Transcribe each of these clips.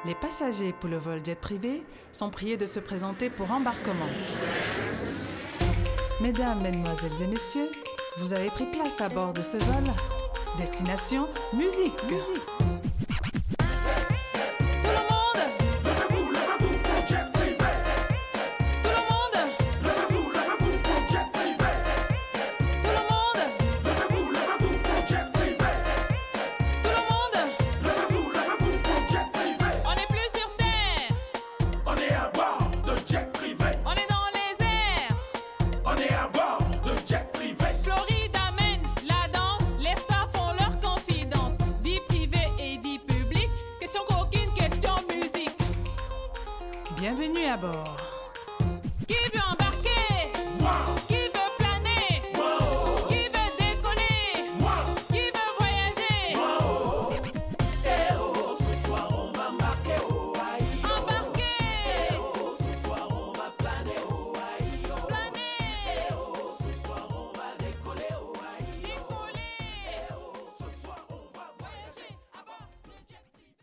Les passagers pour le vol jet privé sont priés de se présenter pour embarquement. Mesdames, Mesdemoiselles et Messieurs, vous avez pris place à bord de ce vol. Destination, musique. Bienvenue à bord. Qui veut embarquer? Moi. Qui veut planer? Moi. Qui veut décoller? Moi. Qui veut voyager? Moi. Eh oh, ce soir on va embarquer, oh aïe. Embarquer. Eh oh, ce soir on va planer, oh aïe. Planer. Eh oh, ce soir on va décoller, oh aïe. Décoller. Eh oh, ce soir on va voyager à bord du jet privé.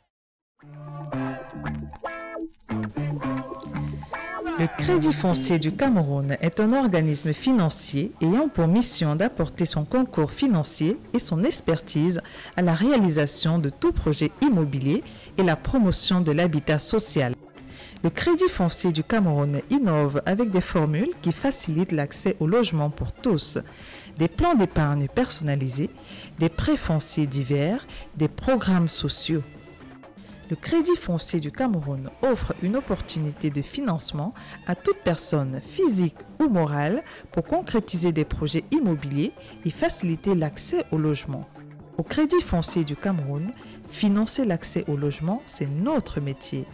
Le Crédit foncier du Cameroun est un organisme financier ayant pour mission d'apporter son concours financier et son expertise à la réalisation de tout projet immobilier et la promotion de l'habitat social. Le Crédit foncier du Cameroun innove avec des formules qui facilitent l'accès au logement pour tous, des plans d'épargne personnalisés, des prêts fonciers divers, des programmes sociaux. Le Crédit foncier du Cameroun offre une opportunité de financement à toute personne physique ou morale pour concrétiser des projets immobiliers et faciliter l'accès au logement. Au Crédit foncier du Cameroun, financer l'accès au logement, c'est notre métier.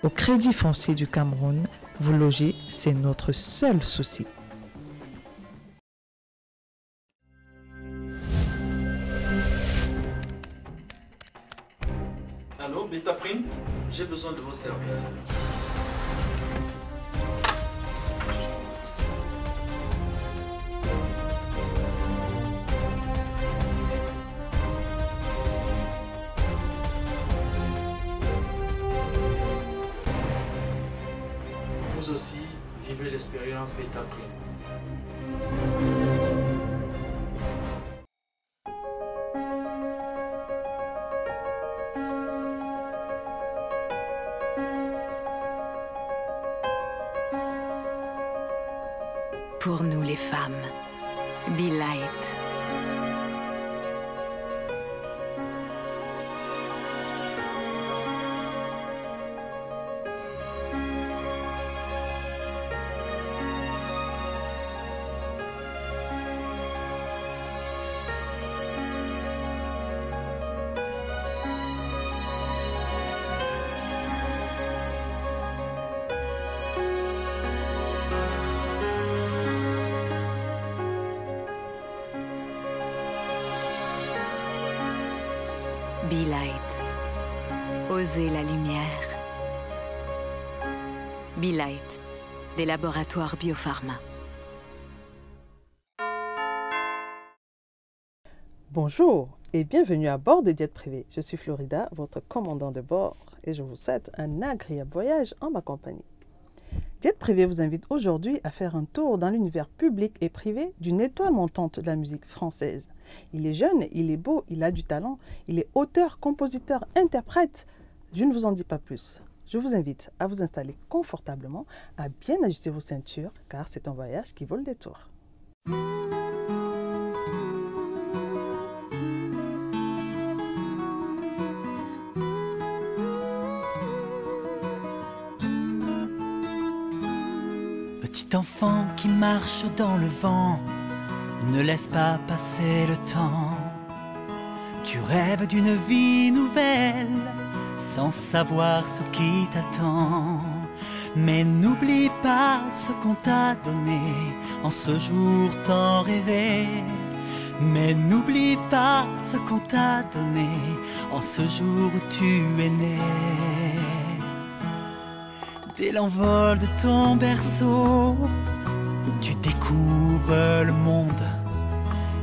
Au Crédit foncier du Cameroun, vous loger, c'est notre seul souci. Allô, Beta Print, j'ai besoin de vos services. Vous aussi, vivez l'expérience Beta Print. Pour nous les femmes, Be Light. Be Light. Osez la lumière. Be Light, des laboratoires Biopharma. Bonjour et bienvenue à bord de Jet Privé. Je suis Florida, votre commandant de bord, et je vous souhaite un agréable voyage en ma compagnie. Jet Privé vous invite aujourd'hui à faire un tour dans l'univers public et privé d'une étoile montante de la musique française. Il est jeune, il est beau, il a du talent, il est auteur, compositeur, interprète. Je ne vous en dis pas plus. Je vous invite à vous installer confortablement, à bien ajuster vos ceintures, car c'est un voyage qui vaut le détour. Petit enfant qui marche dans le vent, ne laisse pas passer le temps. Tu rêves d'une vie nouvelle, sans savoir ce qui t'attend. Mais n'oublie pas ce qu'on t'a donné, en ce jour tant rêvé. Mais n'oublie pas ce qu'on t'a donné, en ce jour où tu es né. Dès l'envol de ton berceau, tu découvres le monde,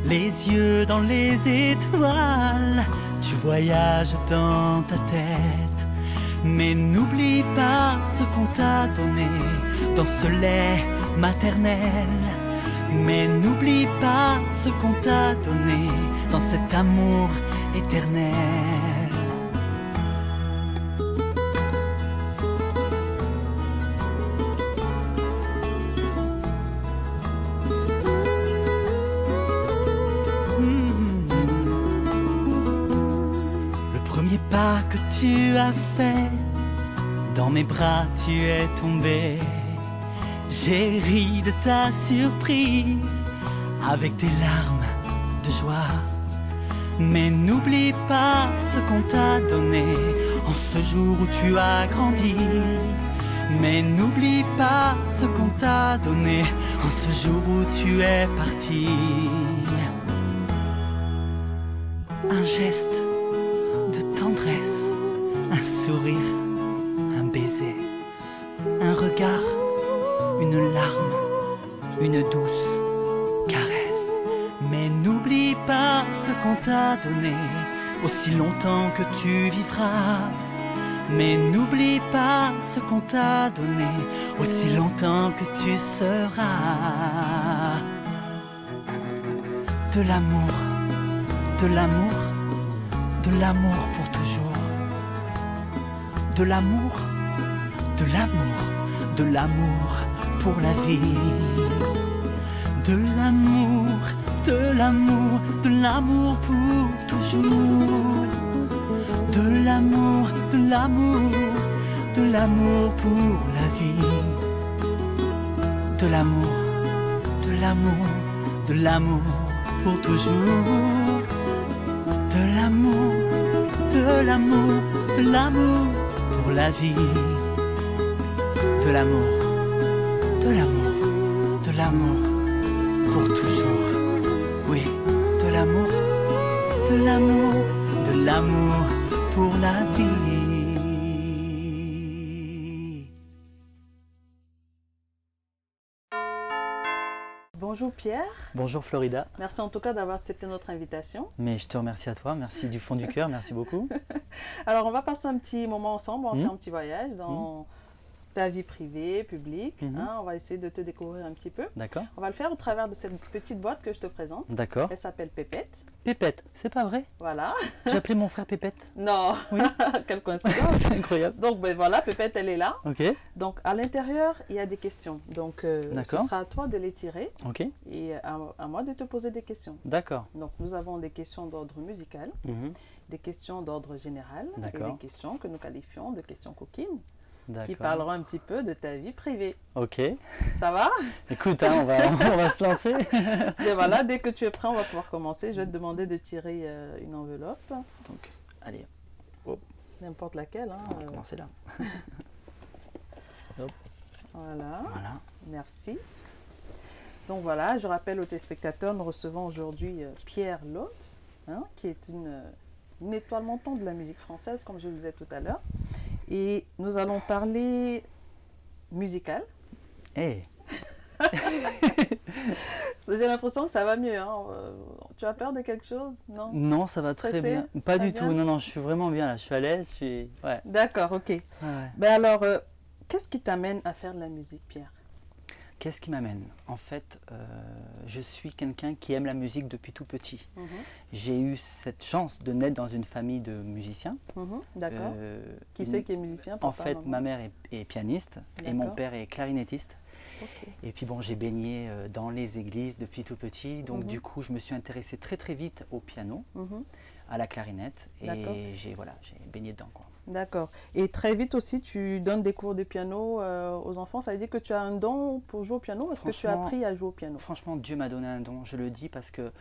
les yeux dans les étoiles. Tu voyages dans ta tête, Mais n'oublie pas ce qu'on t'a donné dans ce lait maternel. Mais n'oublie pas ce qu'on t'a donné dans cet amour éternel. Le premier pas que tu as fait, dans mes bras tu es tombé. J'ai ri de ta surprise avec des larmes de joie. Mais n'oublie pas ce qu'on t'a donné en ce jour où tu as grandi. Mais n'oublie pas ce qu'on t'a donné en ce jour où tu es parti. Un geste de tendresse, un sourire, un baiser, un regard, une larme, une douce caresse. Mais n'oublie pas ce qu'on t'a donné aussi longtemps que tu vivras. Mais n'oublie pas ce qu'on t'a donné aussi longtemps que tu seras. De l'amour, de l'amour, de l'amour pour toujours. De l'amour, de l'amour, de l'amour pour la vie. De l'amour, de l'amour, de l'amour pour toujours. De l'amour, de l'amour, de l'amour pour la vie. De l'amour, de l'amour, de l'amour pour toujours. De l'amour, de l'amour, de l'amour pour la vie. De l'amour, de l'amour, de l'amour pour toujours. Oui, de l'amour, de l'amour, de l'amour pour la vie. Bonjour Pierre. Bonjour Florida. Merci en tout cas d'avoir accepté notre invitation. Mais je te remercie à toi, merci du fond du cœur, merci beaucoup. Alors on va passer un petit moment ensemble, on va faire un petit voyage dans ta vie privée, publique. On va essayer de te découvrir un petit peu. D'accord. On va le faire au travers de cette petite boîte que je te présente. D'accord. Elle s'appelle Pépette. Pépette, c'est pas vrai? Voilà. J'ai appelé mon frère Pépette. Non. Oui. Quelle coïncidence. C'est incroyable. Donc ben voilà, Pépette, elle est là. Ok. Donc à l'intérieur, il y a des questions. Donc ce sera à toi de les tirer. Ok. Et à moi de te poser des questions. D'accord. Donc nous avons des questions d'ordre musical, des questions d'ordre général et des questions que nous qualifions de questions coquines, qui parleront un petit peu de ta vie privée. Ok. Ça va? Écoute, hein, on va se lancer. Et voilà, dès que tu es prêt, on va pouvoir commencer. Je vais te demander de tirer une enveloppe. Donc, allez. Hop. N'importe laquelle. Hein, on va commencer là. Hop. Voilà. Voilà. Merci. Donc voilà, je rappelle aux téléspectateurs, nous recevons aujourd'hui Pierre Lotte, hein, qui est une étoile montante de la musique française, comme je le disais tout à l'heure. Et nous allons parler musical. Hey. J'ai l'impression que ça va mieux. Hein. Tu as peur de quelque chose? Non? Non, ça va très bien. Pas du tout. Non, je suis vraiment bien là. Je suis à l'aise. Ouais. D'accord, ok. Ouais. Ben alors, qu'est-ce qui t'amène à faire de la musique, Pierre? Qu'est-ce qui m'amène? En fait, je suis quelqu'un qui aime la musique depuis tout petit. J'ai eu cette chance de naître dans une famille de musiciens. D'accord. Qui c'est qui est musicien? Papa, en fait, maman? ma mère est pianiste et mon père est clarinettiste. Et puis bon, j'ai baigné dans les églises depuis tout petit. Donc du coup, je me suis intéressé très très vite au piano, à la clarinette. Et j'ai baigné dedans, quoi. D'accord. Et très vite aussi, tu donnes des cours de piano aux enfants. Ça veut dire que tu as un don pour jouer au piano? Est-ce que tu as appris à jouer au piano? Franchement, Dieu m'a donné un don. Je le dis parce que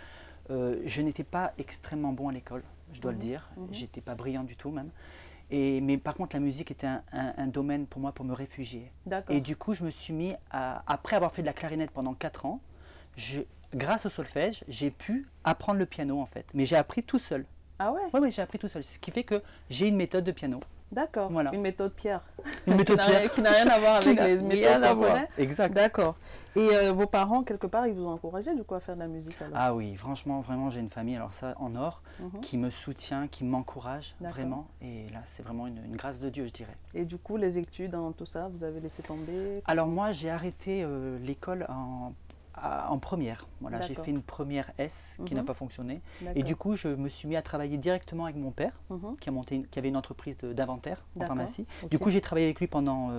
je n'étais pas extrêmement bon à l'école, je dois le dire. J'étais pas brillant du tout même. Mais par contre, la musique était un domaine pour moi pour me réfugier. Et du coup, je me suis mis après avoir fait de la clarinette pendant 4 ans, grâce au solfège, j'ai pu apprendre le piano en fait. Mais j'ai appris tout seul. Ah ouais? Oui, j'ai appris tout seul. Ce qui fait que j'ai une méthode de piano. D'accord, Voilà. une méthode Pierre. Une méthode Pierre. Qui n'a rien à voir avec les méthodes qu'on connaît. Exact. D'accord. Et vos parents, quelque part, ils vous ont encouragé du coup à faire de la musique alors? Ah oui, franchement, vraiment, j'ai une famille, alors ça, en or, Mhm. qui me soutient, qui m'encourage, D'accord. vraiment. Et là, c'est vraiment une grâce de Dieu, je dirais. Et du coup, les études, dans tout ça, vous avez laissé tomber? Alors moi, j'ai arrêté l'école en première. Voilà, j'ai D'accord. fait une première S qui Mhm. n'a pas fonctionné. Et D'accord. du coup, je me suis mis à travailler directement avec mon père, Mhm. qui avait une entreprise d'inventaire en D'accord. pharmacie. Ok. Du coup, j'ai travaillé avec lui pendant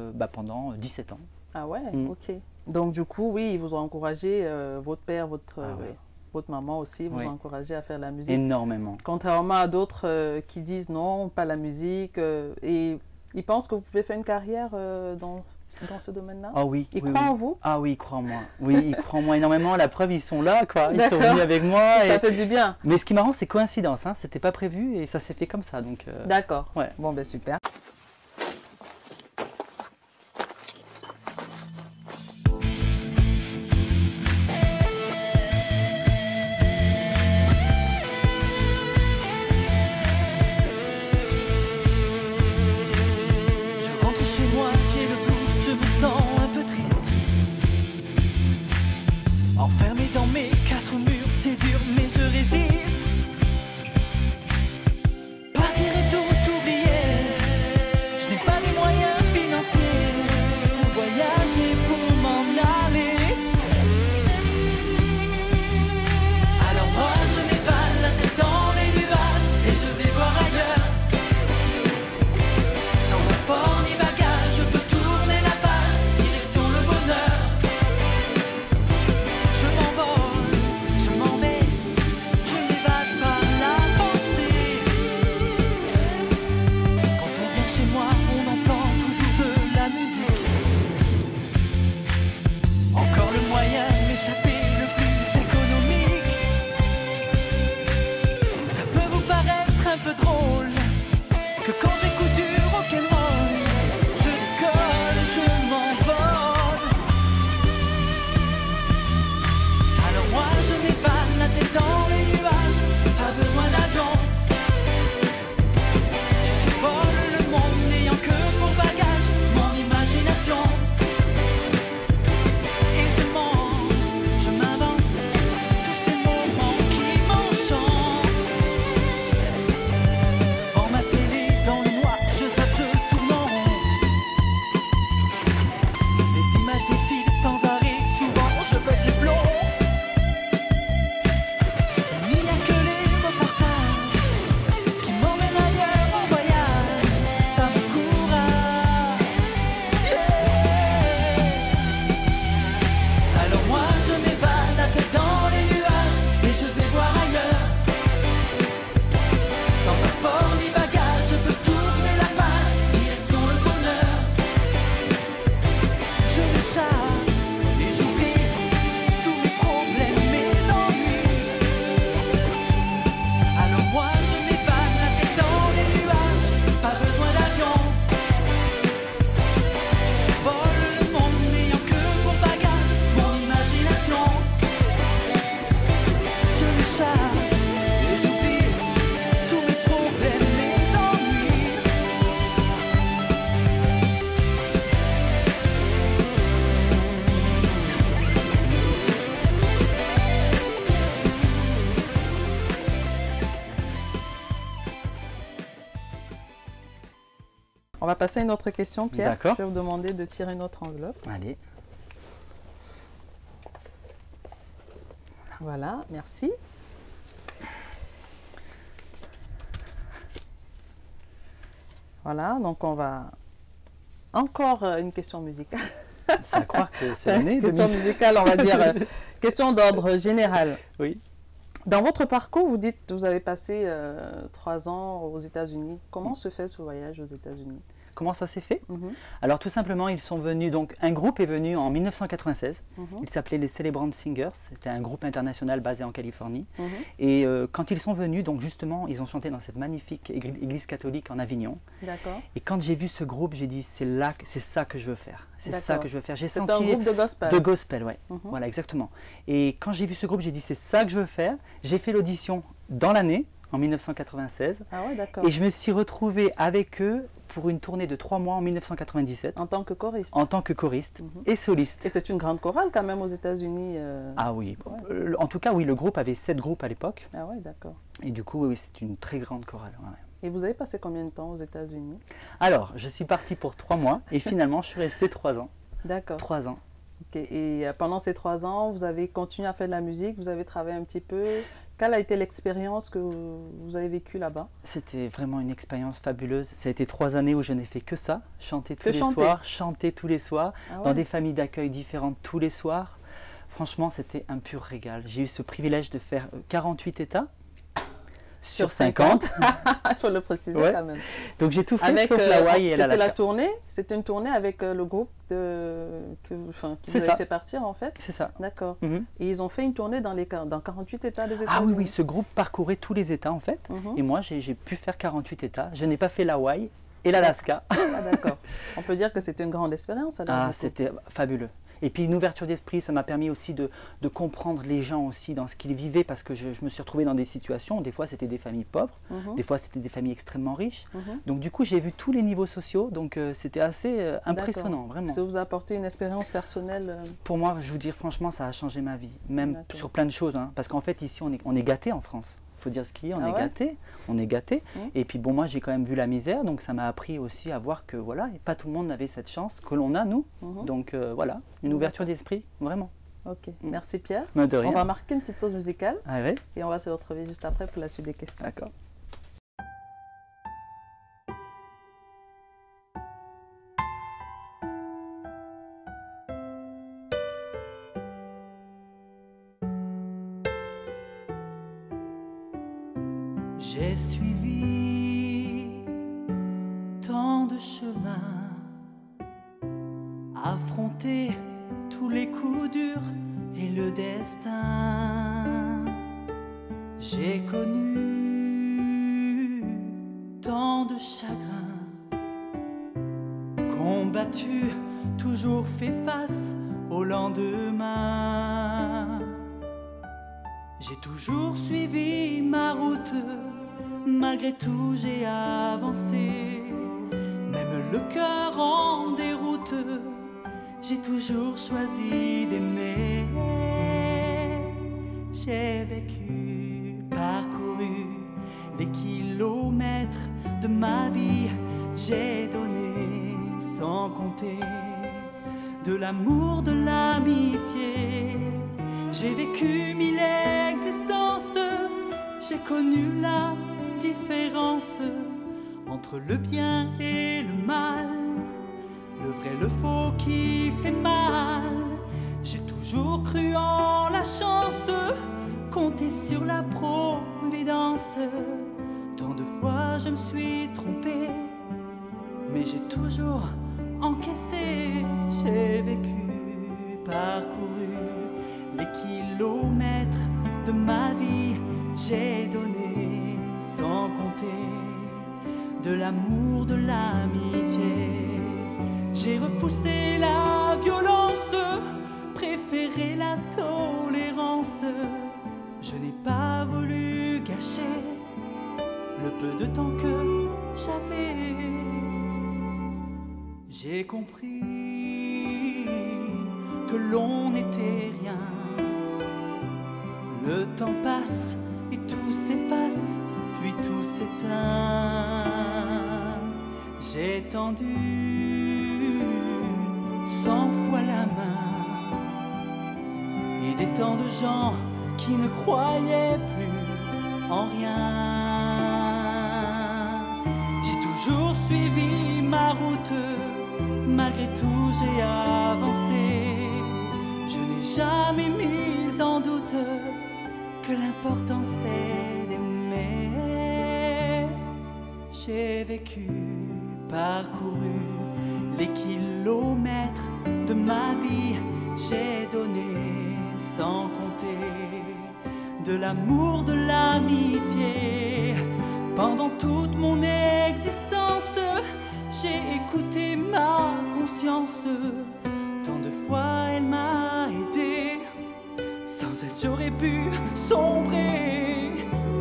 17 ans. Ah ouais, Mm. ok. Donc du coup, oui, ils vous ont encouragé, votre père, Ah ouais. votre maman aussi, vous Oui. ont encouragé à faire de la musique. Énormément. Contrairement à d'autres qui disent non, pas la musique, et ils pensent que vous pouvez faire une carrière dans ce domaine-là. Ah oui. Ils oui, croient oui. en vous. Ah oui, ils croient en moi. Oui, ils croient en moi énormément. La preuve, ils sont là, quoi. Ils sont D'accord. venus avec moi. Ça fait du bien. Mais ce qui est marrant, c'est coïncidence. Hein. C'était pas prévu et ça s'est fait comme ça. Donc, D'accord. ouais. Bon, ben super. Je rentre chez moi, j'ai le blues, je me sens un peu triste. Enfermé dans mes quatre murs, c'est dur, mais je résiste. Partir et tout oublier, je n'ai pas les moyens financiers pour voyager, pour m'en aller. Alors moi je m'évade la tête dans les nuages et je vais voir ailleurs. Sans passeport ni bagage, je peux tourner la page, direction le bonheur. Je m'envole, je m'en vais, je m'évade par la pensée. Quand on vient chez moi, on entend toujours de la musique. Encore le moyen de m'échapper le plus économique. Ça peut vous paraître un peu drôle que quand j'écoute du rock'n'roll, je décolle, je m'envole. Alors moi je m'évade la tête dans les nuages, pas besoin d'avion. Je survole le monde n'ayant que pour bagage mon imagination. Et je m'invente tous ces moments qui m'enchantent. Devant ma télé dans le noir, je zappe, je tourne en rond. Les images défilent sans arrêt, souvent je pète les plombs. Il n'y a que les reportages qui m'emmènent ailleurs en voyage. Ça m'encourage. Yeah. Alors moi je m'évade la tête dans les nuages et je vais voir ailleurs. Sans passeport ni bagage, je peux tourner la page, direction le bonheur. Je m'échappe et j'oublie tous mes problèmes, mes ennuis. Alors moi je m'évade la tête dans les nuages, pas besoin d'avion. Je survole le monde n'ayant que pour bagage mon imagination. Je m'échappe et j'oublie tous mes problèmes, mes ennuis. On va passer à une autre question, Pierre. D'accord. Je vais vous demander de tirer une autre enveloppe. Allez. Voilà, merci. Voilà, donc on va... Encore une question musicale. C'est à croire que c'est l'année Question 2000. musicale, on va dire. Question d'ordre général. Oui. Dans votre parcours, vous dites que vous avez passé 3 ans aux États-Unis. Comment se fait ce voyage aux États-Unis? Comment ça s'est fait? Mhm, Alors tout simplement, ils sont venus, donc un groupe est venu en 1996, mhm, il s'appelait les Celebrant Singers, c'était un groupe international basé en Californie. mhm. Et quand ils sont venus, donc justement, ils ont chanté dans cette magnifique église catholique en Avignon. D'accord. Et quand j'ai vu ce groupe, j'ai dit, c'est ça que je veux faire, c'est ça D'accord. que je veux faire. J'ai C'est senti un groupe de gospel. de gospel, ouais. Mhm. Voilà, exactement. Et quand j'ai vu ce groupe, j'ai dit, c'est ça que je veux faire. J'ai fait l'audition dans l'année, en 1996. Ah ouais, d'accord. Et je me suis retrouvé avec eux pour une tournée de 3 mois en 1997. En tant que choriste. En tant que choriste et soliste. Et c'est une grande chorale quand même aux États-Unis. Ah oui, Ouais. En tout cas oui, le groupe avait 7 groupes à l'époque. Ah ouais, d'accord. Et du coup oui, c'est une très grande chorale. Ouais. Et vous avez passé combien de temps aux États-Unis? Alors, je suis parti pour 3 mois et finalement je suis resté 3 ans. D'accord. 3 ans. Ok. Et pendant ces 3 ans, vous avez continué à faire de la musique, vous avez travaillé un petit peu. Quelle a été l'expérience que vous avez vécue là-bas? C'était vraiment une expérience fabuleuse. Ça a été 3 années où je n'ai fait que ça, chanter tous les chanter. soirs, chanter tous les soirs, Ah dans ouais. des familles d'accueil différentes tous les soirs. Franchement, c'était un pur régal. J'ai eu ce privilège de faire 48 États sur 50. Il faut le préciser Ouais. quand même. Donc j'ai tout fait Avec, sauf l'Hawaï et c'était la l'Alaska. tournée, c'était une tournée avec le groupe qui C'est vous ça. avez fait partir en fait. C'est ça. D'accord. Mhm. Et ils ont fait une tournée dans 48 États des États-Unis. Ah oui, oui, ce groupe parcourait tous les États en fait. Mhm. Et moi, j'ai pu faire 48 États. Je n'ai pas fait l'Hawaï et l'Alaska. Ah, d'accord. On peut dire que c'était une grande expérience alors. Ah, du coup. c'était fabuleux. Et puis une ouverture d'esprit, ça m'a permis aussi de comprendre les gens aussi dans ce qu'ils vivaient parce que je me suis retrouvé dans des situations, des fois c'était des familles pauvres, Mhm. des fois c'était des familles extrêmement riches. Mhm. Donc du coup j'ai vu tous les niveaux sociaux, donc c'était assez impressionnant, D'accord. vraiment. Ça vous a apporté une expérience personnelle. Pour moi, je vous dis franchement, ça a changé ma vie, même D'accord. sur plein de choses, hein, parce qu'en fait ici on est gâté en France. Il faut dire ce qu'il y a, Ah ouais on est gâté. Mhm. Et puis bon, moi j'ai quand même vu la misère, donc ça m'a appris aussi à voir que voilà, et pas tout le monde avait cette chance que l'on a nous. Mhm. Donc voilà, une ouverture d'esprit, vraiment. Ok. Merci Pierre. Mais de rien. On va marquer une petite pause musicale Ah ouais, et on va se retrouver juste après pour la suite des questions. d'accord. J'ai suivi tant de chemins, affronté tous les coups durs et le destin. J'ai connu tant de chagrins, combattu, toujours fait face au lendemain. J'ai toujours suivi ma route, malgré tout j'ai avancé. Même le cœur en déroute, j'ai toujours choisi d'aimer. J'ai vécu, parcouru les kilomètres de ma vie. J'ai donné sans compter de l'amour, de l'amitié. J'ai vécu 1000 existences, j'ai connu la différence entre le bien et le mal, le vrai, le faux qui fait mal. J'ai toujours cru en la chance, compté sur la providence. Tant de fois je me suis trompé, mais j'ai toujours encaissé. J'ai vécu, parcouru les kilomètres de ma vie. J'ai donné sans compter de l'amour, de l'amitié. J'ai repoussé la violence, préféré la tolérance. Je n'ai pas voulu gâcher le peu de temps que j'avais. J'ai compris que l'on n'était rien. Le temps passe et tout s'efface, puis tout s'éteint. J'ai tendu 100 fois la main, et des temps de gens qui ne croyaient plus en rien. J'ai toujours suivi ma route, malgré tout j'ai avancé. Je n'ai jamais mis en doute que l'important c'est d'aimer. J'ai vécu, parcouru les kilomètres de ma vie. J'ai donné sans compter de l'amour, de l'amitié. Pendant toute mon existence, j'ai écouté ma conscience. Tant de fois elle m'a aidé, sans elle j'aurais pu sombrer.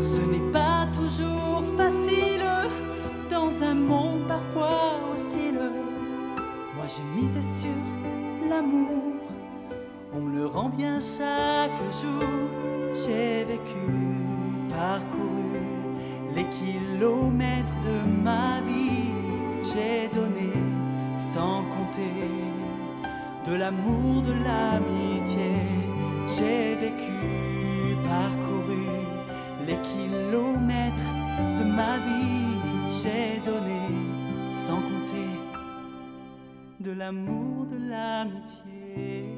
Ce n'est pas toujours facile dans un monde parfois miser sur l'amour. On me le rend bien chaque jour. J'ai vécu, parcouru les kilomètres de ma vie. J'ai donné sans compter de l'amour, de l'amitié. J'ai vécu, parcouru les kilomètres de ma vie. J'ai donné sans compter de l'amour, de l'amitié.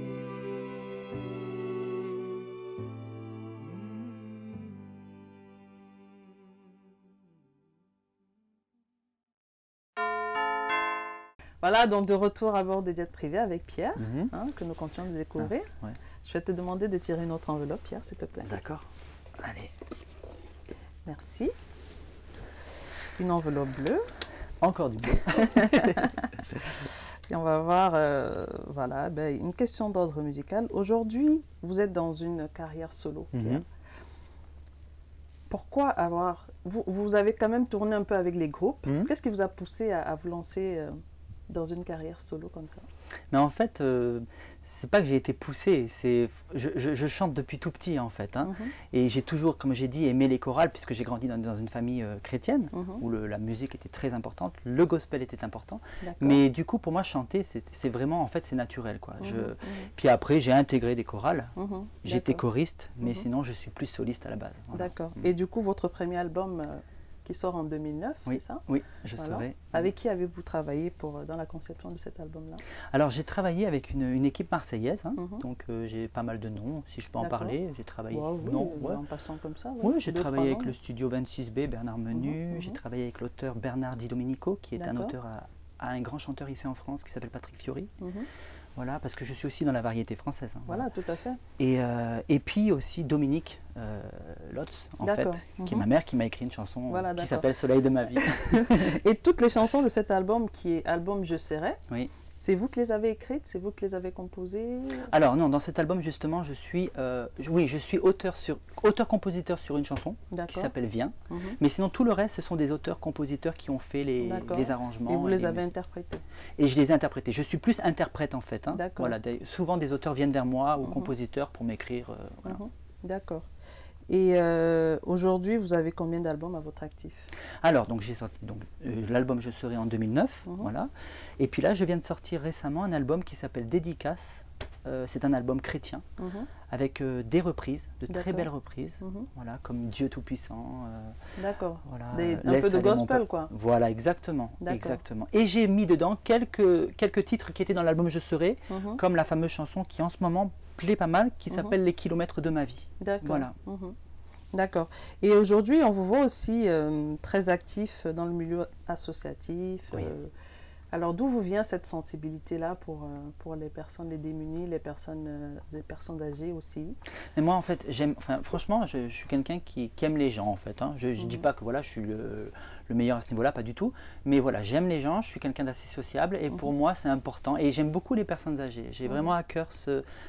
Voilà, donc de retour à bord de Jet Privé avec Pierre, que nous continuons de découvrir. Ouais. Je vais te demander de tirer une autre enveloppe, Pierre, s'il te plaît. D'accord. Allez. Merci. Une enveloppe bleue. Encore du bleu. Et on va voir, voilà, une question d'ordre musical. Aujourd'hui, vous êtes dans une carrière solo, Pierre. Pourquoi avoir... Vous avez quand même tourné un peu avec les groupes. Qu'est-ce qui vous a poussé à vous lancer dans une carrière solo comme ça? Mais en fait, c'est pas que j'ai été poussé, je chante depuis tout petit en fait. Et j'ai toujours, comme j'ai dit, aimé les chorales puisque j'ai grandi dans une famille chrétienne où la musique était très importante, le gospel était important. Mais du coup, pour moi, chanter, c'est vraiment, en fait, c'est naturel, quoi. Puis après, j'ai intégré des chorales. J'étais choriste, mais sinon, je suis plus soliste à la base. Voilà. D'accord. Et du coup, votre premier album qui sort en 2009, c'est ça? Oui, je serai. Avec qui avez-vous travaillé dans la conception de cet album-là? Alors, j'ai travaillé avec une équipe marseillaise, donc j'ai pas mal de noms, si je peux en parler. J'ai travaillé... en passant comme ça. Oui, j'ai travaillé avec le studio 26B, Bernard Menu, j'ai travaillé avec l'auteur Bernard Di Domenico, qui est un auteur à un grand chanteur ici en France qui s'appelle Patrick Fiori. Voilà, parce que je suis aussi dans la variété française. Voilà, tout à fait. Et puis aussi Dominique Lotz, en fait, qui est ma mère, qui m'a écrit une chanson qui s'appelle Soleil de ma vie. Et toutes les chansons de cet album, qui est album Je serai, c'est vous qui les avez écrites, c'est vous qui les avez composées? Alors non, dans cet album justement, je suis auteur-compositeur sur une chanson qui s'appelle Viens. Mais sinon tout le reste, ce sont des auteurs-compositeurs qui ont fait les arrangements. Et vous les avez interprétés? Et je les ai interprétés. Je suis plus interprète en fait. Voilà, souvent des auteurs viennent vers moi ou compositeurs pour m'écrire. Voilà. D'accord. Et aujourd'hui, vous avez combien d'albums à votre actif? Alors, donc j'ai sorti l'album Je serai en 2009, voilà. Et puis là, je viens de sortir récemment un album qui s'appelle Dédicace. C'est un album chrétien avec des reprises, de très belles reprises, voilà, comme Dieu Tout-Puissant. D'accord. Voilà, un peu de gospel, quoi. Voilà, exactement, exactement. Et j'ai mis dedans quelques titres qui étaient dans l'album Je serai, comme la fameuse chanson qui en ce moment plaît pas mal, qui s'appelle Les kilomètres de ma vie. D'accord. Voilà. D'accord. Et aujourd'hui, on vous voit aussi très actif dans le milieu associatif. Alors, d'où vous vient cette sensibilité-là pour les personnes, les démunies, les personnes âgées aussi? Mais moi, en fait, franchement, je suis quelqu'un qui aime les gens, en fait. Je ne dis pas que voilà, je suis le meilleur à ce niveau-là, pas du tout. Mais voilà, j'aime les gens, je suis quelqu'un d'assez sociable et pour moi, c'est important. Et j'aime beaucoup les personnes âgées. J'ai vraiment à cœur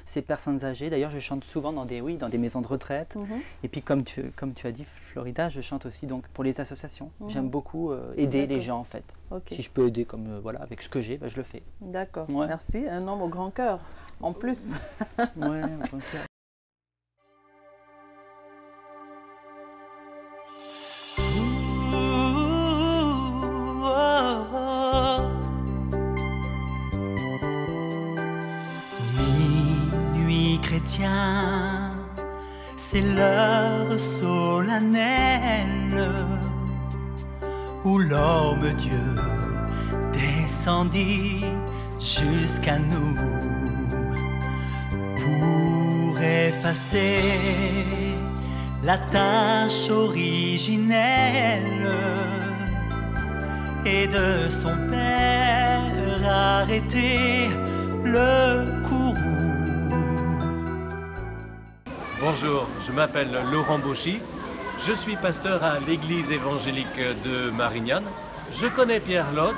ces personnes âgées. D'ailleurs, je chante souvent dans des maisons de retraite. Et puis, comme tu as dit, Florida, je chante aussi donc, pour les associations. J'aime beaucoup aider les gens, en fait. Si je peux aider comme, voilà, avec ce que j'ai, je le fais. D'accord, merci. Un homme au grand cœur, en plus. Ouais, au grand cœur. Minuit chrétien, c'est l'heure solennelle où l'homme Dieu descendit jusqu'à nous pour effacer la tâche originelle et de son père arrêter le courroux. Bonjour, je m'appelle Laurent Bauchy, je suis pasteur à l'église évangélique de Marignane. Je connais Pierre Lotz,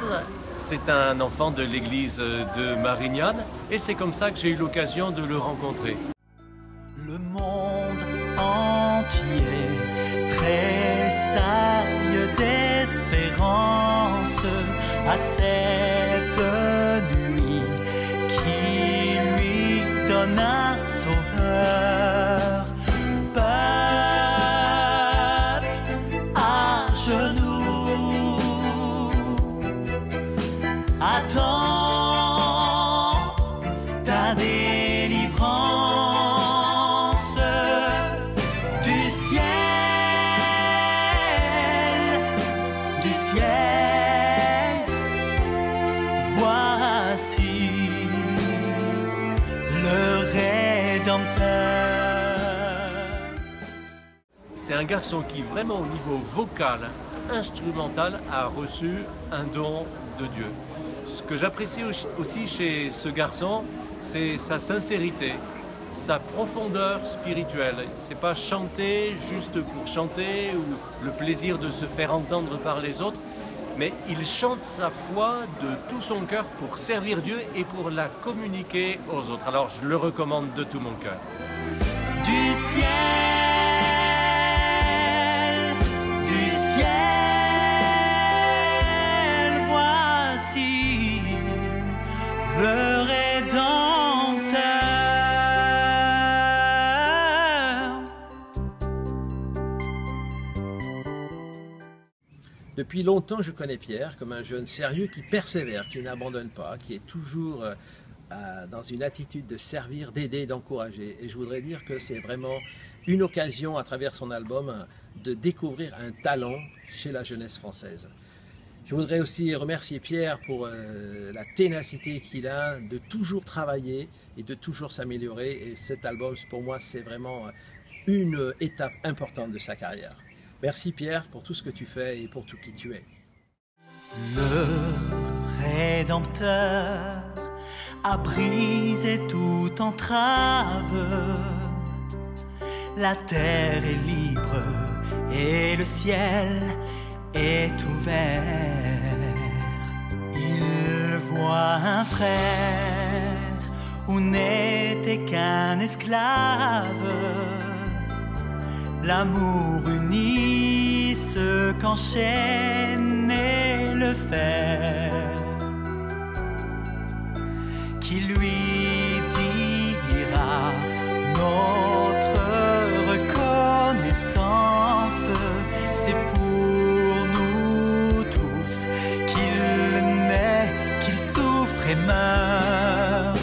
c'est un enfant de l'église de Marignane et c'est comme ça que j'ai eu l'occasion de le rencontrer. Le monde entier tressaille d'espérance à cette nuit donne un sauveur. Peuple à genoux, attends ta délivrance du ciel, du ciel. Voici le Rédempteur. C'est un garçon qui, vraiment au niveau vocal, instrumental, a reçu un don de Dieu. Ce que j'apprécie aussi chez ce garçon, c'est sa sincérité, sa profondeur spirituelle. C'est pas chanter juste pour chanter ou le plaisir de se faire entendre par les autres, mais il chante sa foi de tout son cœur pour servir Dieu et pour la communiquer aux autres. Alors je le recommande de tout mon cœur. Du ciel, voici le Rédempteur. Depuis longtemps, je connais Pierre comme un jeune sérieux qui persévère, qui n'abandonne pas, qui est toujours dans une attitude de servir, d'aider, d'encourager. Et je voudrais dire que c'est vraiment une occasion, à travers son album, de découvrir un talent chez la jeunesse française. Je voudrais aussi remercier Pierre pour la ténacité qu'il a de toujours travailler et de toujours s'améliorer. Et cet album, pour moi, c'est vraiment une étape importante de sa carrière. Merci Pierre pour tout ce que tu fais et pour tout qui tu es. Le Rédempteur a brisé toute entrave. La terre est libre et le ciel est ouvert. Il voit un frère où n'était qu'un esclave. L'amour unit ceux qu'enchaînait le fer, qui lui dira notre reconnaissance. C'est pour nous tous qu'il naît, qu'il souffre et meurt.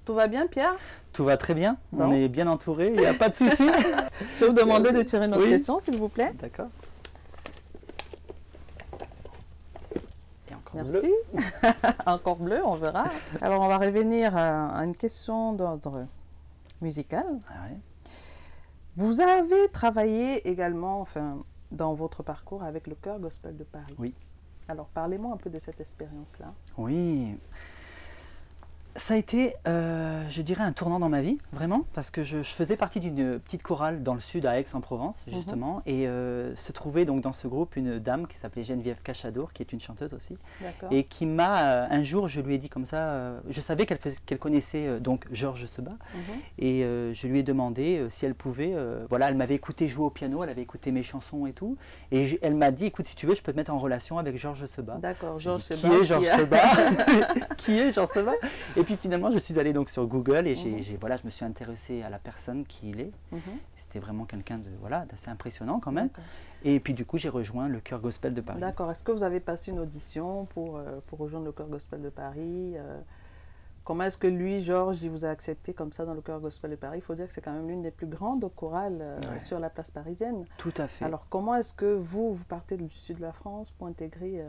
Tout va bien, Pierre? Tout va très bien, Non. on est bien entouré, il n'y a pas de souci. Je vais vous demander de tirer une autre Oui. question, s'il vous plaît. D'accord. Et encore Merci. Encore bleu, on verra. Alors, on va revenir à une question d'ordre musical. Ah ouais. Vous avez travaillé également, enfin, dans votre parcours avec le Chœur Gospel de Paris. Oui. Alors, parlez-moi un peu de cette expérience-là. Oui. Ça a été, je dirais, un tournant dans ma vie, vraiment, parce que je faisais partie d'une petite chorale dans le sud, à Aix-en-Provence, justement, et se trouvait donc dans ce groupe une dame qui s'appelait Geneviève Cachadour, qui est une chanteuse aussi, et qui m'a, un jour, je lui ai dit comme ça, je savais qu'elle connaissait donc Georges Sebas, et je lui ai demandé si elle pouvait, voilà, elle m'avait écouté jouer au piano, elle avait écouté mes chansons et tout, et elle m'a dit, écoute, si tu veux, je peux te mettre en relation avec Georges Sebas. D'accord, Georges Sebas. Qui est Georges Sebas? Qui est Georges Sebas? Et puis finalement, je suis allé donc sur Google et voilà, je me suis intéressé à la personne qui il est. C'était vraiment quelqu'un de voilà, d'assez impressionnant quand même. Et puis du coup, j'ai rejoint le Chœur Gospel de Paris. D'accord. Est-ce que vous avez passé une audition pour rejoindre le Chœur Gospel de Paris Comment est-ce que lui, Georges, il vous a accepté comme ça dans le chœur gospel de Paris? Il faut dire que c'est quand même l'une des plus grandes chorales sur la place parisienne. Tout à fait. Alors, comment est-ce que vous partez du sud de la France pour intégrer...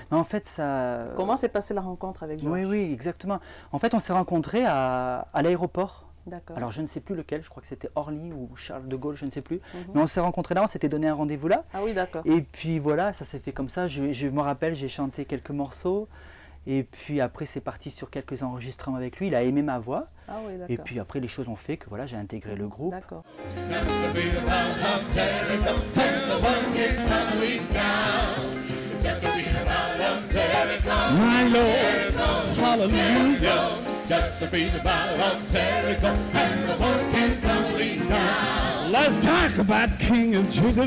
En fait, ça... Comment s'est passée la rencontre avec Georges? Oui, oui, exactement. En fait, on s'est rencontrés à l'aéroport. D'accord. Alors, je ne sais plus lequel, je crois que c'était Orly ou Charles de Gaulle, je ne sais plus. Mais on s'est rencontrés là, on s'était donné un rendez-vous là. Ah oui, d'accord. Et puis voilà, ça s'est fait comme ça. Je me rappelle, j'ai chanté quelques morceaux. Et puis après, c'est parti sur quelques enregistrements avec lui. Il a aimé ma voix. Ah oui, d'accord. Et puis après, les choses ont fait que voilà, j'ai intégré le groupe. D'accord. My Lord, hallelujah. Just to be the battle of Jericho, and the walls came tumbling down. Let's talk about King of Judah.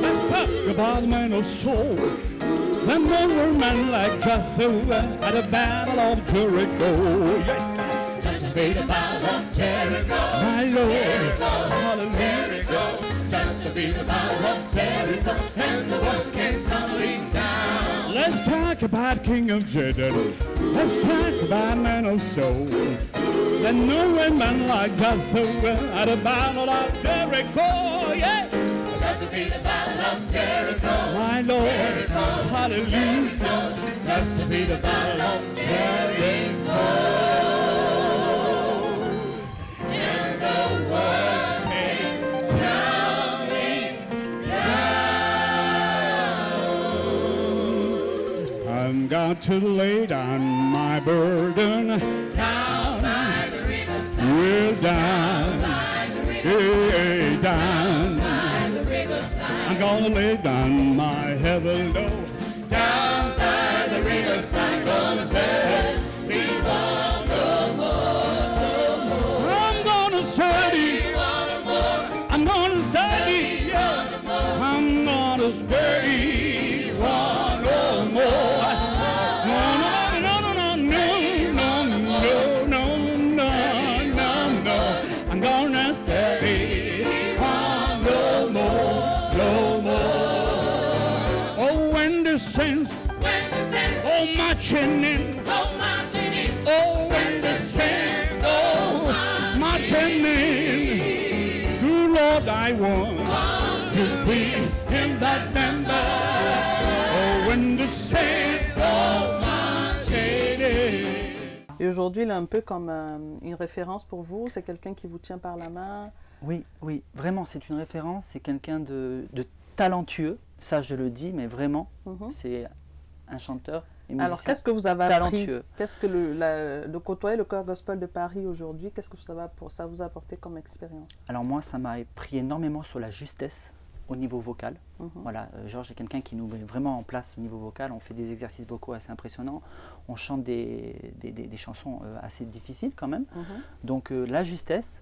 Let's talk about the man of soul. Then there were men like Joshua at the battle of Jericho. Yes, just to be the battle of Jericho. My Lord, Jericho, hallelujah. Just to be the battle of Jericho, and the walls came tumbling down. Let's talk about King of Judah. Let's talk about man of soul. Then no man like Joshua at the battle of Jericho. Yeah, just to be the battle of Jericho. My Lord, Jericho, hallelujah. Jericho, just to be the battle of Jericho. And the walls came tumbling down. I'm got to lay down my burden down by the riverside. Well, down, hey, down by the riverside. I'm gonna lay down my heavy load down by the riverside. Gonna say, be one no more, no more. I'm gonna study, I'm gonna study, I'm gonna study one no more. Marching in, oh when the saints go marching in, good Lord, I want to be in that number. Oh when the saints go marching in. Et aujourd'hui, il est un peu comme une référence pour vous. C'est quelqu'un qui vous tient par la main. Oui, oui, vraiment, c'est une référence. C'est quelqu'un de talentueux. Ça, je le dis, mais vraiment, c'est un chanteur. Alors, qu'est-ce que vous avez appris? Qu'est-ce que de côtoyer le chœur gospel de Paris aujourd'hui, qu'est-ce que ça vous a apporté comme expérience? Alors moi, ça m'a appris énormément sur la justesse au niveau vocal. Voilà, Georges est quelqu'un qui nous met vraiment en place au niveau vocal. On fait des exercices vocaux assez impressionnants. On chante des chansons assez difficiles quand même. Donc la justesse.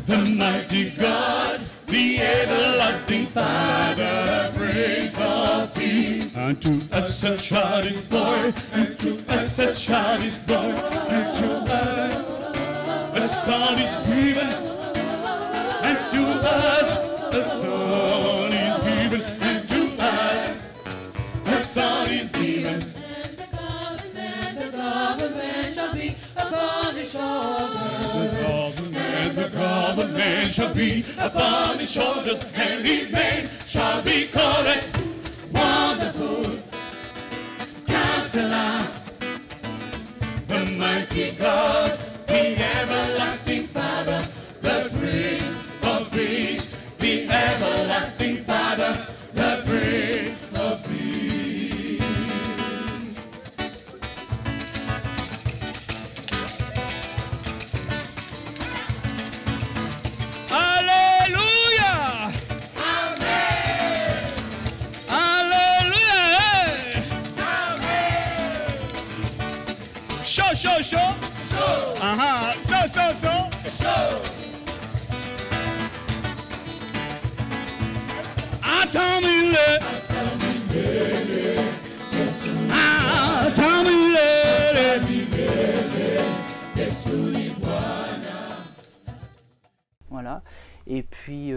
The mighty God, the everlasting Father, Prince of Peace. Unto us a child is born, unto us a child is born, unto us a son is given, unto us a son is given, unto us a son is given. And the government shall be upon his shoulders. The government shall be upon his shoulders, and his name shall be called Wonderful Counselor, the mighty God, the everlasting Father, the Prince of Peace, the everlasting Father, the Prince of Peace. Chaud, chaud, chaud. Chaud. Chaud, chaud, chaud. Chaud. Attends-le. Voilà. Et puis,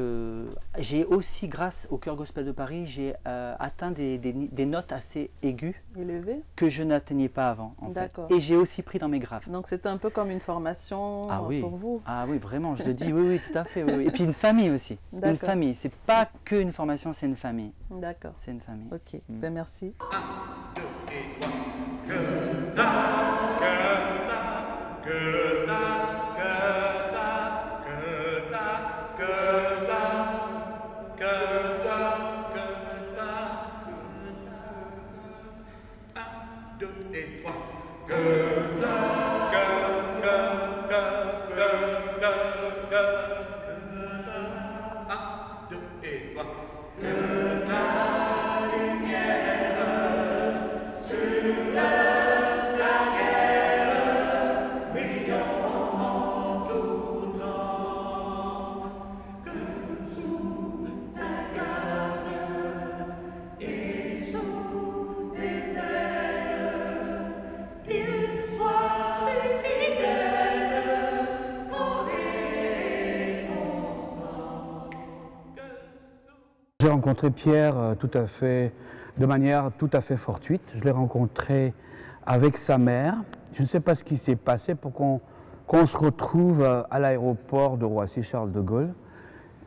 j'ai aussi, grâce au Chœur Gospel de Paris, j'ai atteint des notes assez aiguës. Élevées. Que je n'atteignais pas avant, en fait. D'accord. Et j'ai aussi pris dans mes graves. Donc, c'était un peu comme une formation pour vous. Ah oui, vraiment, je le dis, oui, tout à fait. Oui. Et puis une famille aussi. Une famille. C'est pas que une formation, c'est une famille. D'accord. C'est une famille. Ok, ben merci. 1, 2 et 3. J'ai rencontré Pierre de manière tout à fait fortuite. Je l'ai rencontré avec sa mère. Je ne sais pas ce qui s'est passé pour qu'on se retrouve à l'aéroport de Roissy-Charles de Gaulle.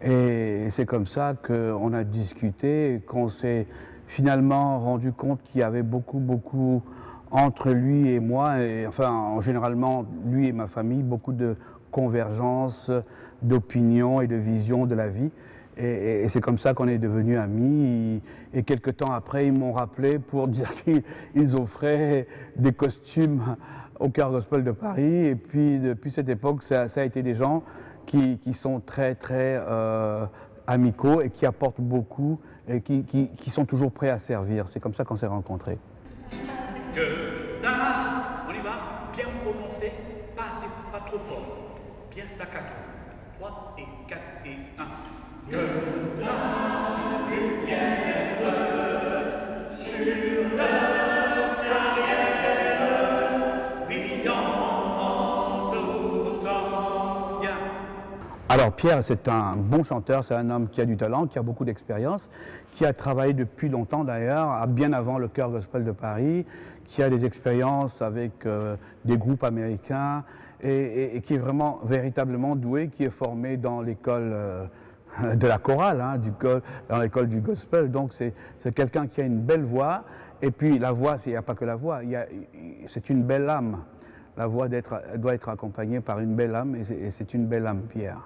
Et c'est comme ça qu'on a discuté et qu'on s'est finalement rendu compte qu'il y avait beaucoup entre lui et moi, et enfin généralement lui et ma famille, beaucoup de convergences d'opinions et de visions de la vie. Et c'est comme ça qu'on est devenus amis. Et quelques temps après, ils m'ont rappelé pour dire qu'ils offraient des costumes au Chœur Gospel de Paris. Et puis, depuis cette époque, ça a été des gens qui sont très amicaux et qui apportent beaucoup et qui sont toujours prêts à servir. C'est comme ça qu'on s'est rencontrés. On y va, bien prononcé, pas trop fort, bien staccato. 3 et 4 et 1. Que ta lumière sur la carrière brillant tout le temps. Bien. Alors Pierre, c'est un bon chanteur, c'est un homme qui a du talent, qui a beaucoup d'expérience, qui a travaillé depuis longtemps d'ailleurs, bien avant le Chœur Gospel de Paris, qui a des expériences avec des groupes américains et qui est vraiment véritablement doué, qui est formé dans l'école de la chorale, dans l'école du gospel. Donc c'est quelqu'un qui a une belle voix. Et puis la voix, il n'y a pas que la voix, c'est une belle âme. La voix doit être accompagnée par une belle âme, et c'est une belle âme, Pierre.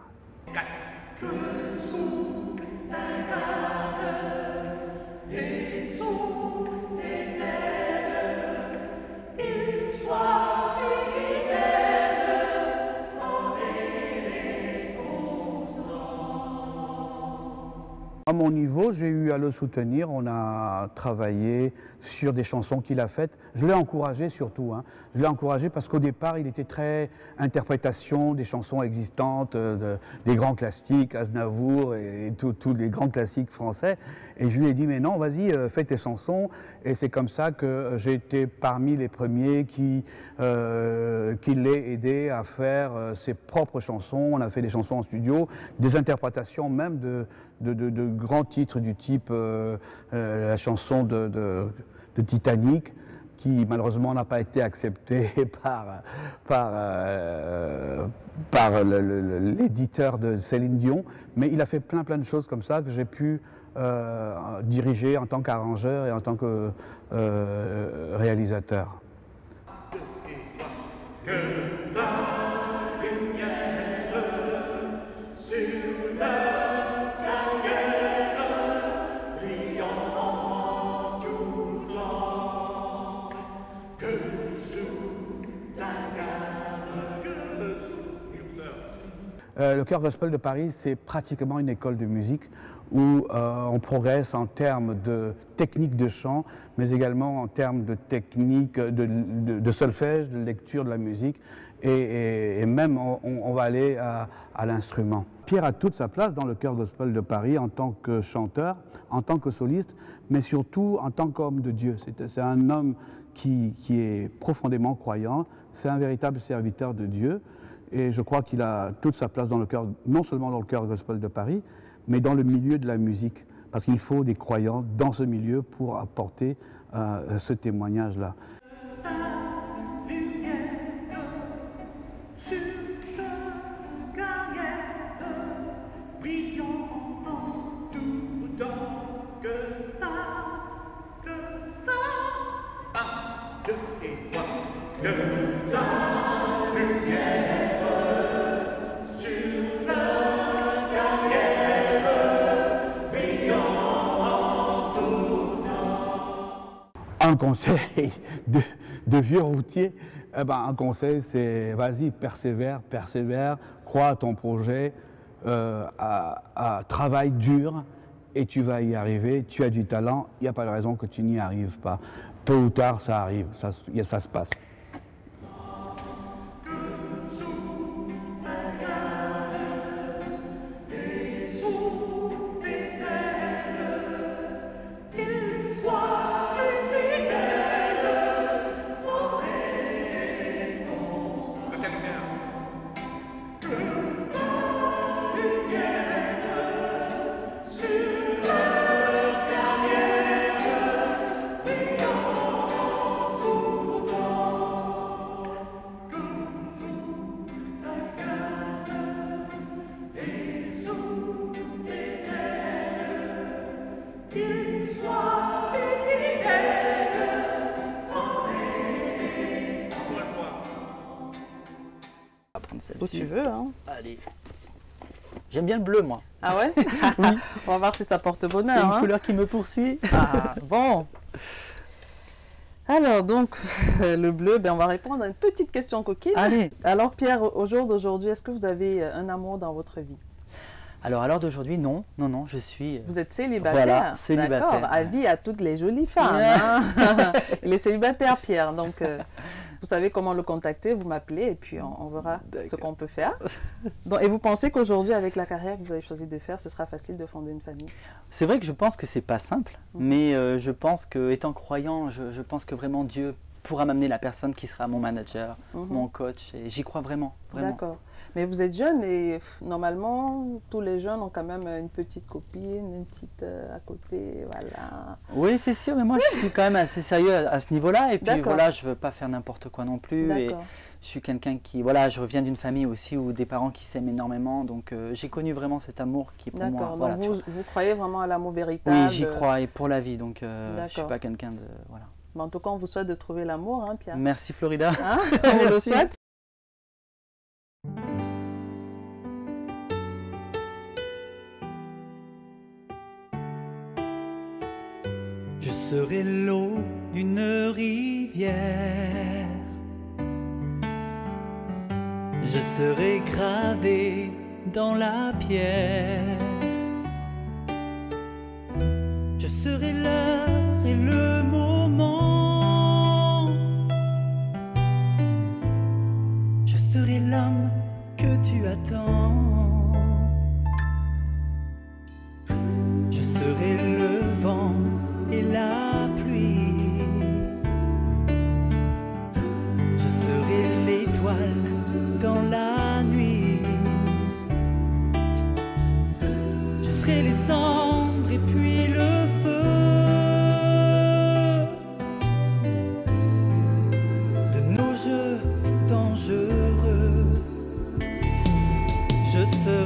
À mon niveau, j'ai eu à le soutenir, on a travaillé sur des chansons qu'il a faites. Je l'ai encouragé surtout, je l'ai encouragé parce qu'au départ, il était très interprétation des chansons existantes, des grands classiques, Aznavour et tous les grands classiques français. Et je lui ai dit, mais non, vas-y, fais tes chansons. Et c'est comme ça que j'ai été parmi les premiers qui l'ai aidé à faire ses propres chansons. On a fait des chansons en studio, des interprétations même de grands titres du type la chanson de Titanic, qui malheureusement n'a pas été acceptée par l'éditeur de Céline Dion, mais il a fait plein de choses comme ça que j'ai pu diriger en tant qu'arrangeur et en tant que réalisateur. Le Chœur Gospel de Paris, c'est pratiquement une école de musique où on progresse en termes de technique de chant, mais également en termes de technique de solfège, de lecture de la musique, et même on va aller à l'instrument. Pierre a toute sa place dans le chœur gospel de Paris en tant que chanteur, en tant que soliste, mais surtout en tant qu'homme de Dieu. C'est un homme qui est profondément croyant, c'est un véritable serviteur de Dieu, et je crois qu'il a toute sa place dans le chœur, non seulement dans le chœur gospel de Paris, mais dans le milieu de la musique, parce qu'il faut des croyants dans ce milieu pour apporter ce témoignage-là. Un conseil de vieux routier, un conseil c'est vas-y, persévère, crois à ton projet, travaille dur et tu vas y arriver, tu as du talent, il n'y a pas de raison que tu n'y arrives pas. Tôt ou tard ça arrive, ça se passe. Où tu veux, hein. Allez. J'aime bien le bleu, moi. Ah ouais? Oui. On va voir si ça porte bonheur. C'est une couleur qui me poursuit. Ah, bon. Alors, donc, le bleu, on va répondre à une petite question coquine. Allez. Alors, Pierre, au jour d'aujourd'hui, est-ce que vous avez un amour dans votre vie? Alors, à l'heure d'aujourd'hui, non, je suis... Vous êtes célibataire? Voilà, célibataire. D'accord, avis à toutes les jolies femmes. Hein. Il est célibataire, Pierre, donc vous savez comment le contacter, vous m'appelez et puis on verra ce qu'on peut faire. Donc, et vous pensez qu'aujourd'hui, avec la carrière que vous avez choisi de faire, ce sera facile de fonder une famille? C'est vrai que je pense que c'est pas simple, mais je pense que, étant croyant, je pense que vraiment Dieu pourra m'amener la personne qui sera mon manager, mon coach, et j'y crois vraiment. D'accord. Mais vous êtes jeune et normalement, tous les jeunes ont quand même une petite copine, une petite à côté, voilà. Oui, c'est sûr, mais moi je suis quand même assez sérieux à ce niveau-là, et puis voilà, je veux pas faire n'importe quoi non plus, et je suis quelqu'un qui, voilà, je reviens d'une famille aussi où des parents qui s'aiment énormément, donc j'ai connu vraiment cet amour qui pour moi... D'accord, donc voilà, vous croyez vraiment à l'amour véritable? Oui, j'y crois, et pour la vie, donc je suis pas quelqu'un de... Voilà. Mais en tout cas, on vous souhaite de trouver l'amour, hein, Pierre. Merci Florida. Hein? On vous le souhaite. Je serai l'eau d'une rivière, je serai gravé dans la pierre, je serai l'heure et le moment, je serai l'homme que tu attends, je serai le vent et la pluie, je serai l'étoile dans la nuit, je serai les cendres et puis le feu de nos jeux dangereux, je serai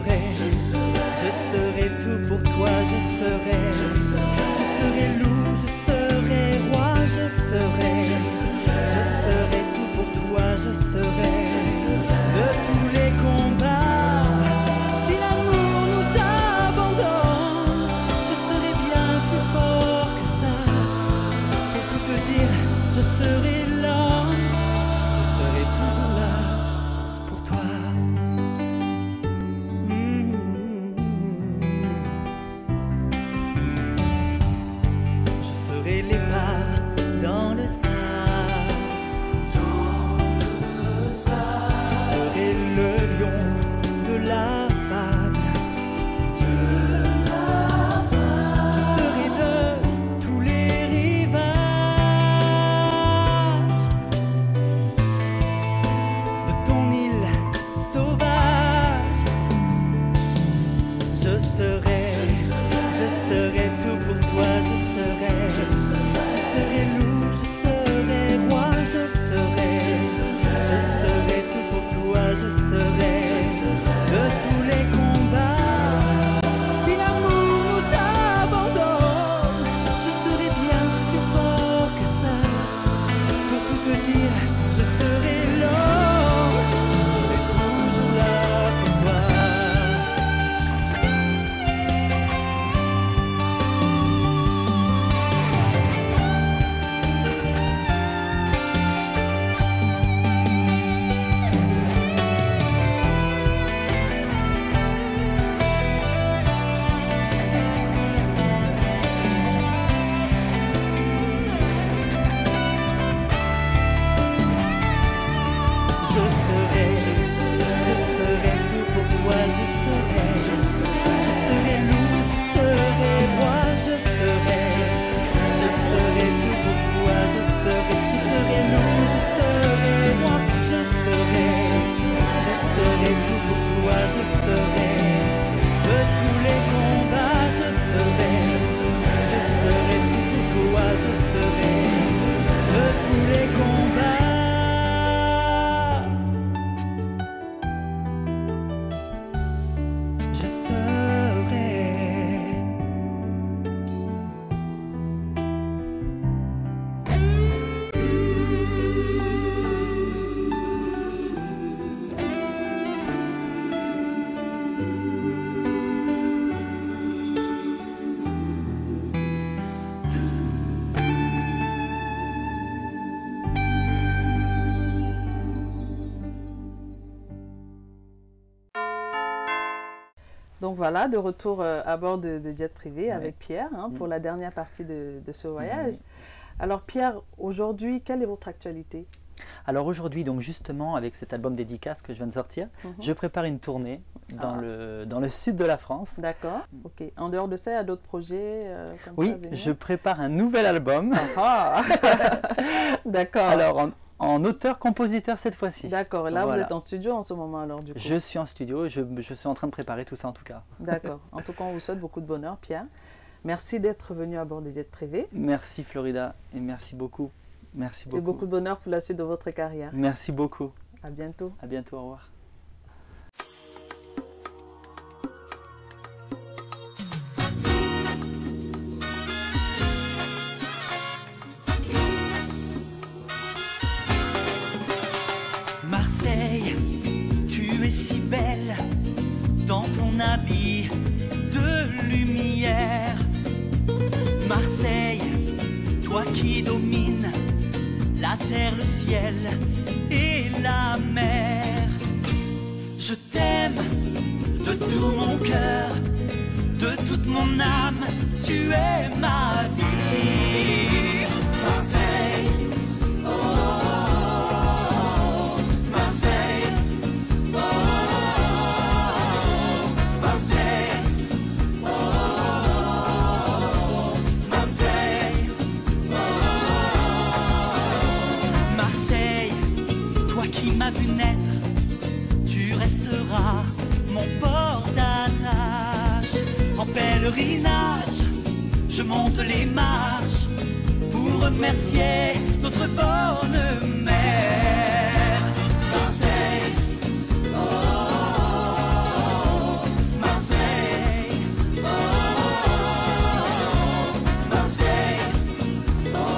Donc voilà, de retour à bord de Jet Privé avec Pierre pour la dernière partie de ce voyage. Alors Pierre, aujourd'hui, quelle est votre actualité? Alors aujourd'hui, donc justement, avec cet album dédicace que je viens de sortir, je prépare une tournée dans le sud de la France. D'accord, ok. En dehors de ça, il y a d'autres projets comme oui, ça? Oui, je prépare un nouvel album. D'accord. Alors, en auteur-compositeur cette fois-ci. D'accord, et là vous êtes en studio en ce moment alors du coup? Je suis en studio, je suis en train de préparer tout ça en tout cas. D'accord, en tout cas on vous souhaite beaucoup de bonheur Pierre. Merci d'être venu à bord des Jet Privé. Merci Florida et merci beaucoup. Merci beaucoup. Et beaucoup de bonheur pour la suite de votre carrière. Merci beaucoup. À bientôt. À bientôt, au revoir. Marseille, tu es si belle dans ton habit de lumière. Marseille, toi qui domines la terre, le ciel et la mer. Je t'aime de tout mon cœur, de toute mon âme, tu es ma vie. Marseille, oh, Marseille, oh, Marseille, oh, Marseille, oh, Marseille, toi qui m'as vu naître, tu resteras mon port d'attache. En pèlerinage, je monte les marches pour remercier notre bonne mère. Marseille, oh, Marseille, oh, Marseille, oh,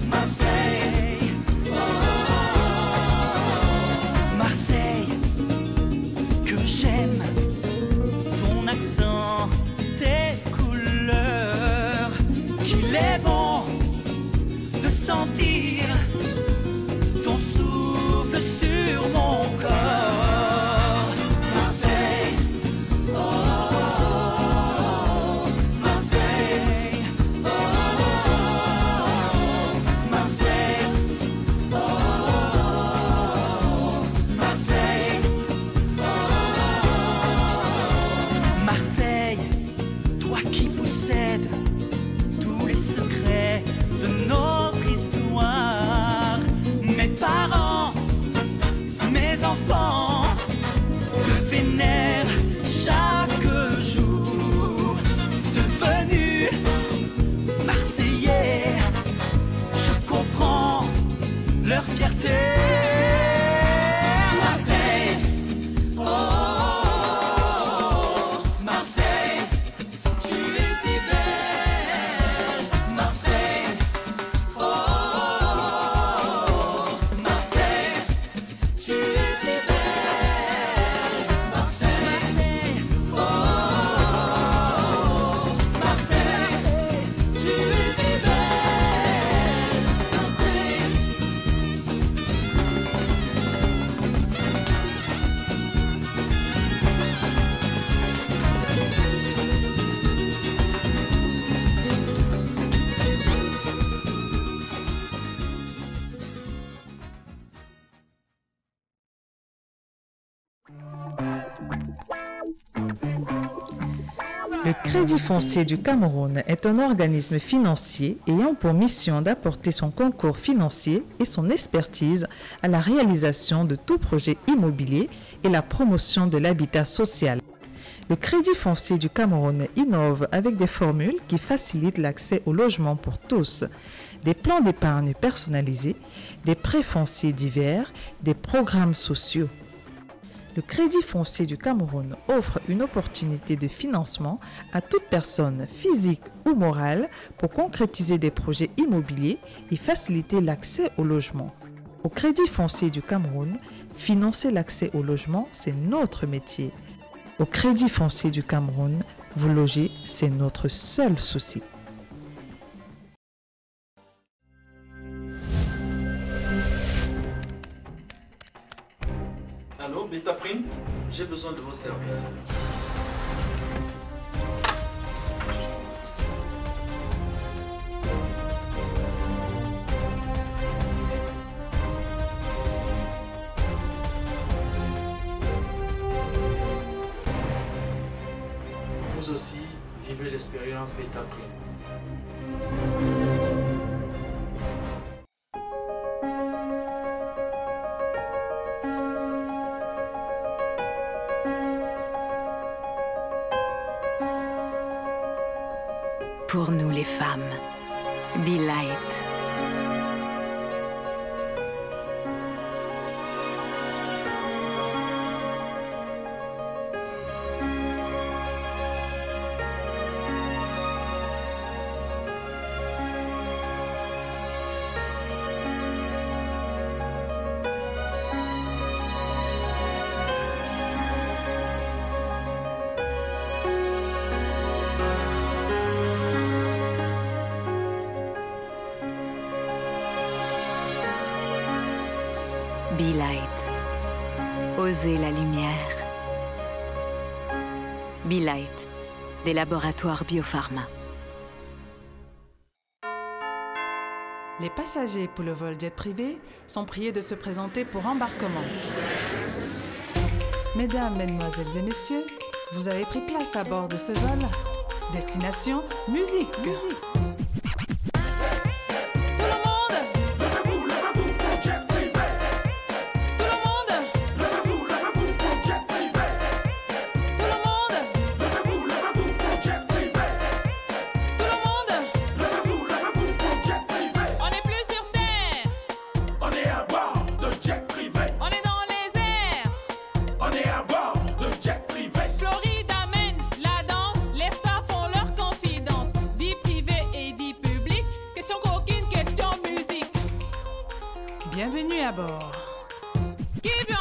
Marseille, oh, Marseille, que j'aime ton accent, tes couleurs, qu'il est bon de sentir ton souffle sur mon corps. Marseille, oh, Marseille, oh, Marseille, oh, Marseille, Marseille, toi qui possèdes tous les secrets de notre histoire. Mes parents, mes enfants te vénèrent chaque jour. Devenu Marseillais, je comprends leur fierté. Marseille, oh, Marseille, tu es si belle. Marseille, oh, Marseille, tu es si belle. Marseille, oh, Marseille, tu es si belle. Marseille. Le Crédit foncier du Cameroun est un organisme financier ayant pour mission d'apporter son concours financier et son expertise à la réalisation de tout projet immobilier et la promotion de l'habitat social. Le Crédit foncier du Cameroun innove avec des formules qui facilitent l'accès au logement pour tous, des plans d'épargne personnalisés, des prêts fonciers divers, des programmes sociaux. Le Crédit foncier du Cameroun offre une opportunité de financement à toute personne physique ou morale pour concrétiser des projets immobiliers et faciliter l'accès au logement. Au Crédit foncier du Cameroun, financer l'accès au logement, c'est notre métier. Au Crédit foncier du Cameroun, vous loger, c'est notre seul souci. Allô, Beta Print? J'ai besoin de vos services. Vous aussi, vivez l'expérience Beta Print. Pour nous les femmes, Be Light. Be Light. Osez la lumière. Be Light, des laboratoires Biopharma. Les passagers pour le vol jet privé sont priés de se présenter pour embarquement. Mesdames, Mesdemoiselles et Messieurs, vous avez pris place à bord de ce vol. Destination, musique. Bienvenue à bord. Qui veut